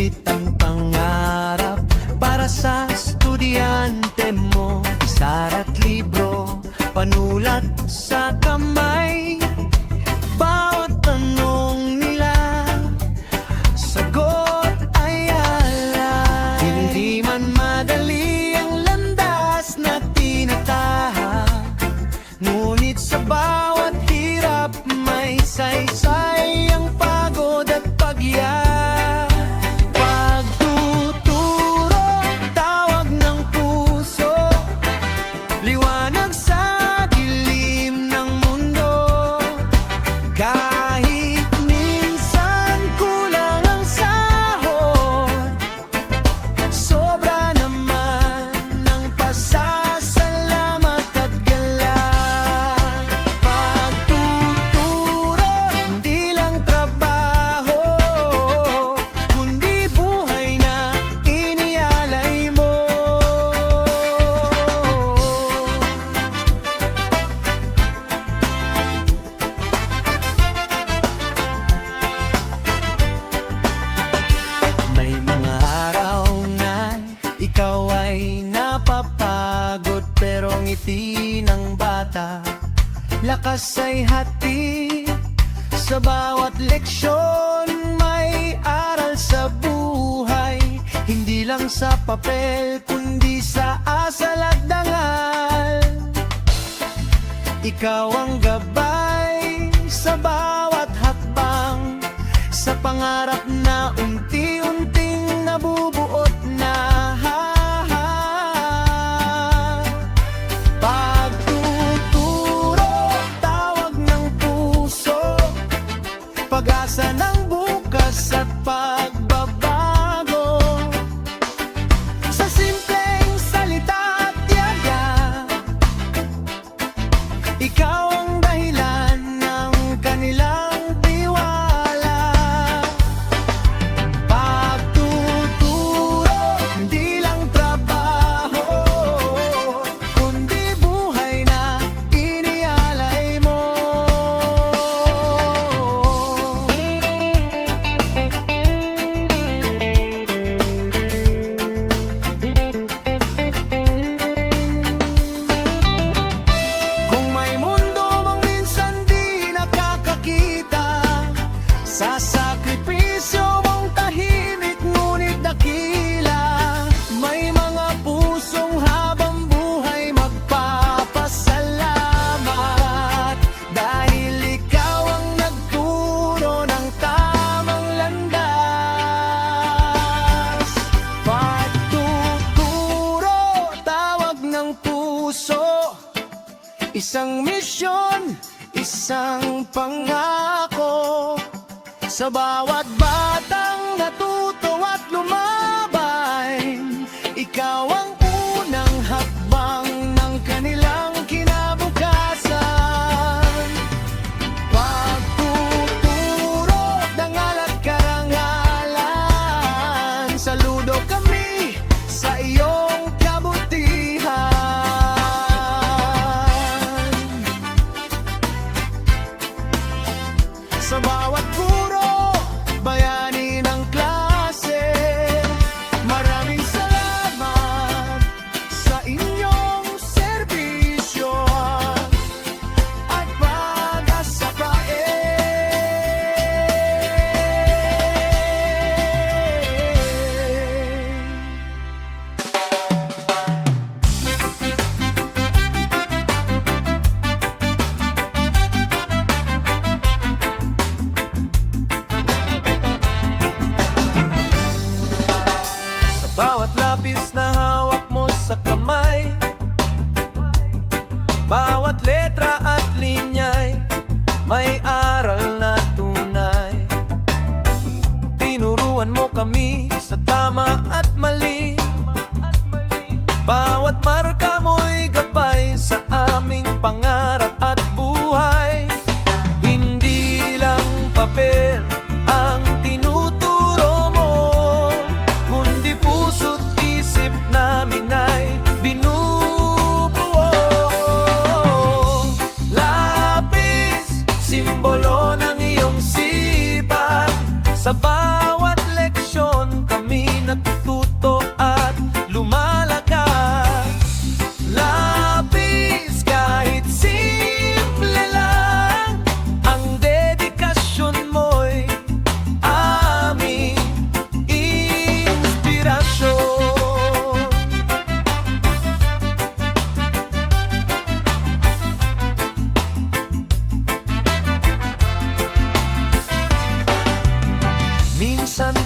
Bitbit ang pangarap para sa estudyante mo. Sara't libro, panulat sa kamay. Bawat tanong nila, sagot ay alay. Hindi man madali ang landas na tinatahak, ngunit sa bawat hirap may saysay ang pagod at pagyak. Pagtuturo, tawag ng puso, liwanag sa dilim ng mundo. Kahit minsan kulang ang sahod, sobra naman ng pasasalamat at galak. Pagtuturo, hindi lang trabaho, kundi buhay na inialay mo. May mga araw na ikaw ay napapagod, pero ngiti ng bata, lakas ay hatid. Sa bawat leksyon may aral sa buhay, hindi lang sa papel kundi sa asal at dangal. Ikaw ang gabay sa bawat hakbang, sa pangarap na unti-unting nabubuot na. Pagtuturo, tawag ng puso, pag-asa ng bukas at pagbabago. Sa simpleng salita at tiyaga, ikaw ang dahilan ng kanilang tiwala. Pagtuturo, hindi lang trabaho, kundi buhay na inialay mo. Kung may mundo mang minsan di nakakakita, sa sakripisyo mong tahimik ngunit dakila, may mga pusong habang buhay magpapasalamat, dahil ikaw ang nagturo ng tamang landas. Pagtuturo, tawag ng puso, isang misyon, isang pangako. Sa bawat batang natuto at lumabay, ikaw ang unang hakbang ng kanilang kinabukasan. Pagtuturo, dangal at karangalan, saludo kami sa iyong kabutihan. Sa bawat guro, bayani ng klase, maraming salamat sa inyong serbisyo at pag-asa pa bawat lapis na hawak mo sa kamay, bawat letra at linya'y may aral na tunay. Tinuruan mo kami sa tama at mali, bawat marka mo'y gabay sa aming pangarap at buhay. Hindi lang papel ang tinuturo mo, kundi puso't isip namin ay binubuo. Lapis, simbolo ng iyong sipag, sa bawat leksyon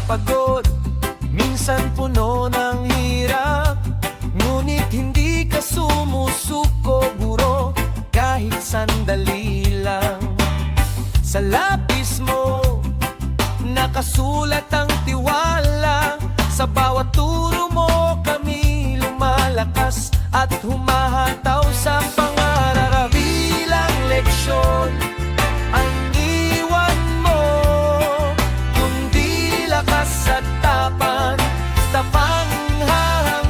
pagod, minsan puno ng hirap, ngunit hindi ka sumusuko, guro, kahit sandali lang. Sa lapis mo, nakasulat ang tiwala. Sa bawat turo mo kami lumalakas at humahataw sa pangarap. Bilang leksyon ang iwan mo, kundi lakas at tapang hahangaan.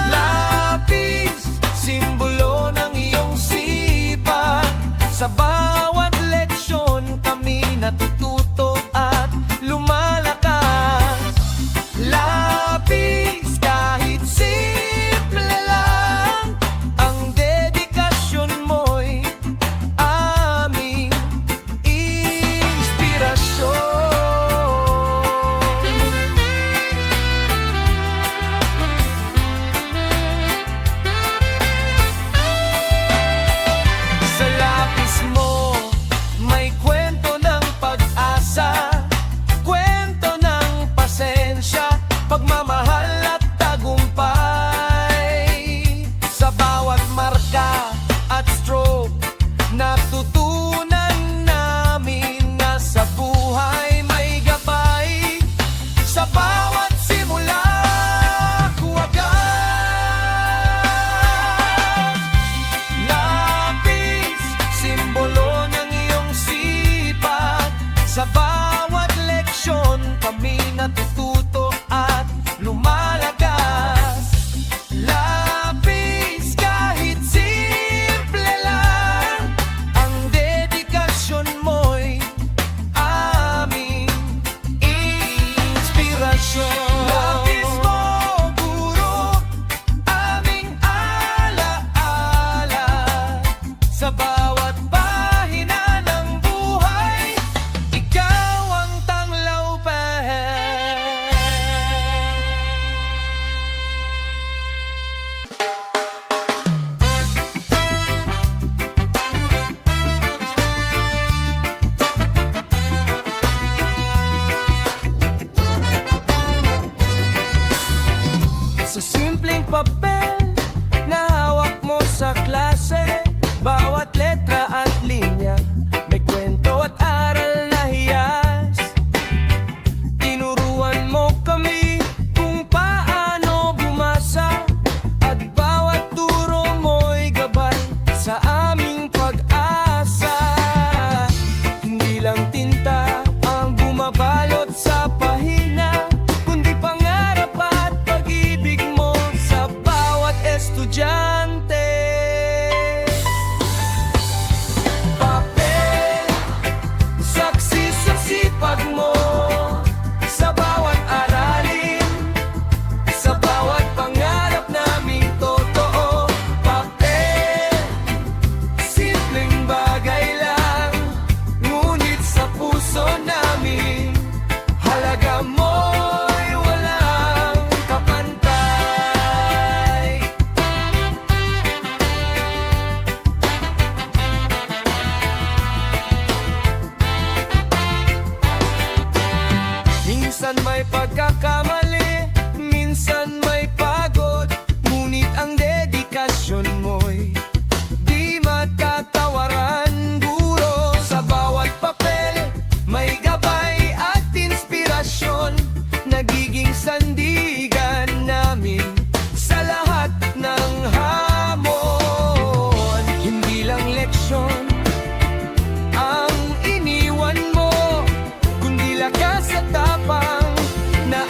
Lapis, simbolo ng iyong sipag. Sa bawat leksyon kami natututo at lumalakas. Lapis, kahit simple lang, ang dedikasyon mo'y aming inspirasyon. Sa lapis mo, may kwento ng pag-asa, kwento ng pasensya, pagmamahal at tagumpay. Sa bawat marka at stroke, natutunan namin na sa buhay may gabay. Sa bawat simula, huwagan. Lapis, simbolo ng iyong sipag. Sa bawat leksyon kami natututo at lumalagas. Lapis, kahit simple lang, ang dedikasyon mo'y aming inspirasyon. Lapis mo, guro, aming alaala. Sa bawat pahina ng buhay, ikaw ang tanglaw pa. Sa simpleng papel na hawak mo sa klase, bawat letra at linya may kwento at aral na hiyas. Tinuruan mo kami kung paano bumasa, at bawat turo mo'y gabay sa aming pag-asa. Hindi lang tinta ang bumabalot sa pahina, kundi pangarap at pag-ibig mo sa bawat estudyante. Papel, saksi sa sipag mo. Sa bawat aralin, sa bawat pangarap naming totoo. Papel, simpleng bagay lang, ngunit sa puso namin, halaga mo'y walang kapantay. Minsan may pagkakamali, minsan may pagod, ngunit ang dedikasyon mo'y di matatawaran, guro. Sa bawat papel, may gabay at inspirasyon, nagiging sandigan namin sa lahat ng hamon. Hindi lang leksyon ang iniwan mo, kundi lakas at tapang na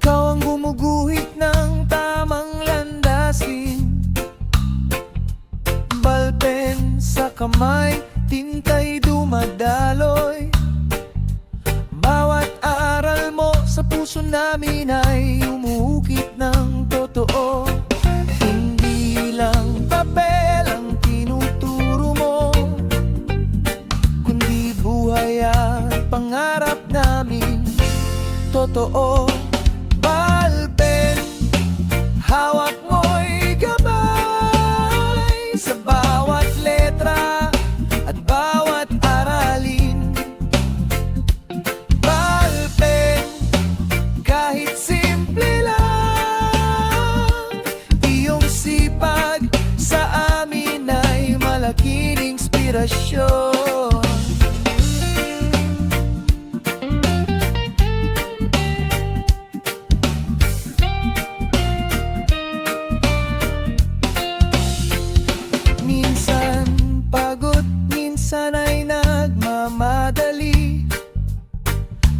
Ikaw ang gumuguhit ng tamang landasin. Balpen sa kamay, tintay dumadaloy. Bawat aral mo sa puso namin ay umuukit ng totoo. Hindi lang papel ang tinuturo mo, kundi buhay at pangarap namin totoo. Balpen, hawak mo'y gabay sa bawat letra at bawat aralin. Balpen, kahit simple lang, iyong sipag sa amin ay malaking inspirasyon. Minsan pagod, minsan ay nagmamadali,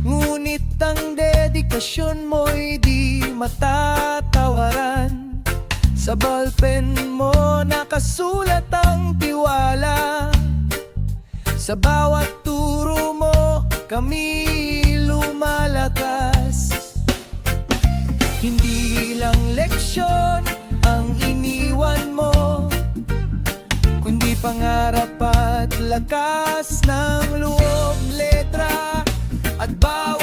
ngunit ang dedikasyon mo'y di matatawaran. Sa ballpen mo nakasulat ang tiwala. Sa bawat turo mo kami lumalakas. Hindi lang leksyon ang iniwan mo, kundi pangarap at lakas ng loob, letra at bawat